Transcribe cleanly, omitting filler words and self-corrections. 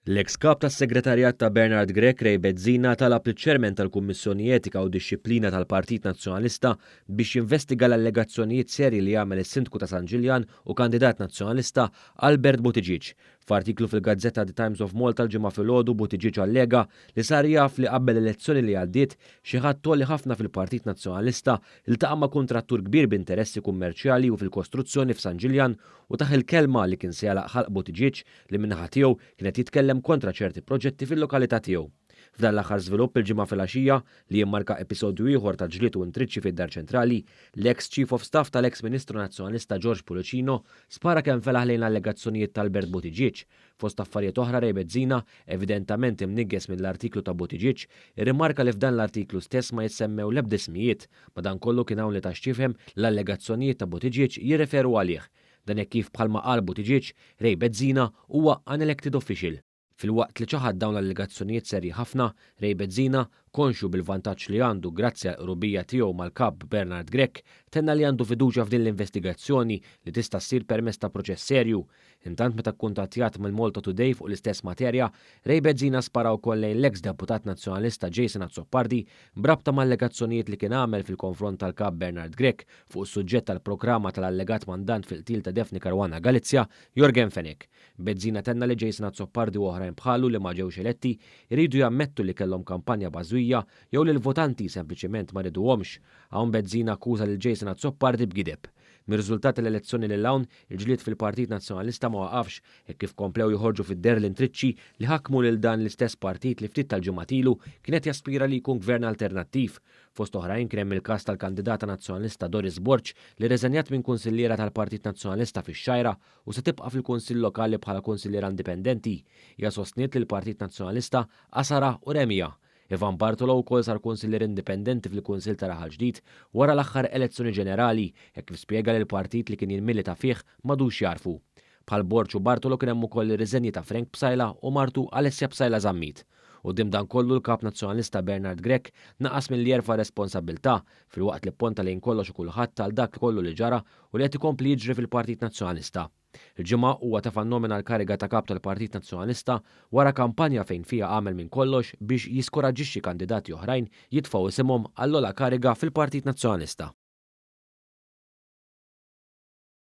L-eks kap tas-segretarjat ta' Bernard Grech Ray Bezzina talab liċ-ċermen tal-Kummissjoni Etika u Dixxilpina tal-Partit Nazzjonalista biex jinvestiga l-allegazzjonijiet serji li jagħmel is-Sindku ta' San Ġiljan u kandidat nazzjonalista Albert Buttigieg. F'artiklu fil-Gazzetta The Times of Malta l-ġimgħa filgħodu Buttigieg allega li sar jaf li qabel l-elezzjoni li għaddiet xi ħadd tolli ħafna fil-Partit Nazzjonalista iltaqa' ma' kuntrattur kbir b'interessi kummerċjali u fil-kostruzzjoni f'San Ġiljan u taħ il-kelma li kien se jalaq ħalq Buttigieg li min-naħa tiegħu kienet jitkellem kontra ċerti proġetti fil-lokalità tiegħu. F'dan l-aħħar żvilupp il-ġimgħa filgħaxija li jimmarka episodju ieħor ta' ġlied u intriċċi fid-Dar Ċentrali, l-ex Chief of Staff tal-ex Ministru Nazzjonalista George Pulicino spara kemm felaħ lejn allegazzjonijiet tal-Albert Buttigieg. Fost affarijiet oħra Ray Bezzina, evidentament imnigges mill-artiklu ta' Buttigieg, irrimarka li f'dan l-artiklu stess ma jissemmew l-ebda ismijiet, madankollu kien hawn li tax tifhem l-allegazzjonijiet ta' Buttigieg jirreferu għalih. Dan hekk kif bħalma qal Buttigieg, Ray Bezzina huwa unelected official. Fil-waqt li ċaħad dawn l-allegazzjonijiet serji ħafna, Ray Bezzina, konxu bil-vantaġġ li għandu grazzi għal qrubija tiegħu mal-kap Bernard Grech, tenna li għandu fiduċja f'din l-investigazzjoni li tista' ssir permezz ta' proċess serju. Intant meta kkuntattjat mill-Malta Today fuq l-istess materja, Ray Bezzina spara wkoll lejn l-eks deputat nazzjonalista Jason Azzopardi brabta mal-allegazzjonijiet li kien għamel fil-konfront tal-kap Bernard Grech fuq is-suġġett tal-programma tal-allegat mandant fil-qtil ta' Daphne Caruana Galizja, Jorgen Fenech. Bezzina tenna li Jason Azzopardi u oħrajn bħalu li ma ġewx eletti jridu jammettu li kellhom kampanja bażwija jew li l-votanti sempliċement ma riduhomx. Hawn Bezzina akkuża lil Jason Azzopardi b'gideb. Mir-riżultati l-elezzjoni lil hawn il-ġlied fil-Partit Nazzjonalista ma waqafx hekk kif komplew joħorġu fid-der l-intriċċi li ħakmu lil dan l-istess partit li ftit tal-ġimgħat ilu kienet jaspira li jkun gvern alternattiv. Fost oħrajn kien hemm il-każ tal-kandidata nazzjonalista Doris Borg li reżenjat minn kunsilliera tal-Partit Nazzjonalista fix-Xajra u se tibqa' fil-Kunsill Lokali bħala kunsilliera indipendenti. Hija sostniet li l-Partit Nazzjonalista qasara u remija. Ivan Bartolo wkoll sar kunsillier indipendenti fil-Kunsill ta' Raħal Ġdid wara l-aħħar elezzjoni ġenerali, hekk kif spjega li l-partit li kien jimmilita fih m'għadux jarfu. Bħal Borg u Bartolo kien hemm ukoll ir-riżenji ta' Frank Psajla u martu Alessia Psajla Żammit. Quddiem dan kollu l-kap nazzjonalista Bernard Grech naqas milli jerfa' responsabbiltà filwaqt li pponta lejn kollox u kulħadd tal dak kollu li ġara u li qed ikompli jiġri fil-Partit Nazzjonalista. Il-ġimgħa huwa tefa' nomina l-kariga ta' kap tal-Partit Nazzjonalista wara kampanja fejn fiha għamel minn kollox biex jiskoraġġixxi kandidati oħrajn jitfgħu isimhom għall-ogħla kariga fil-Partit Nazzjonalista.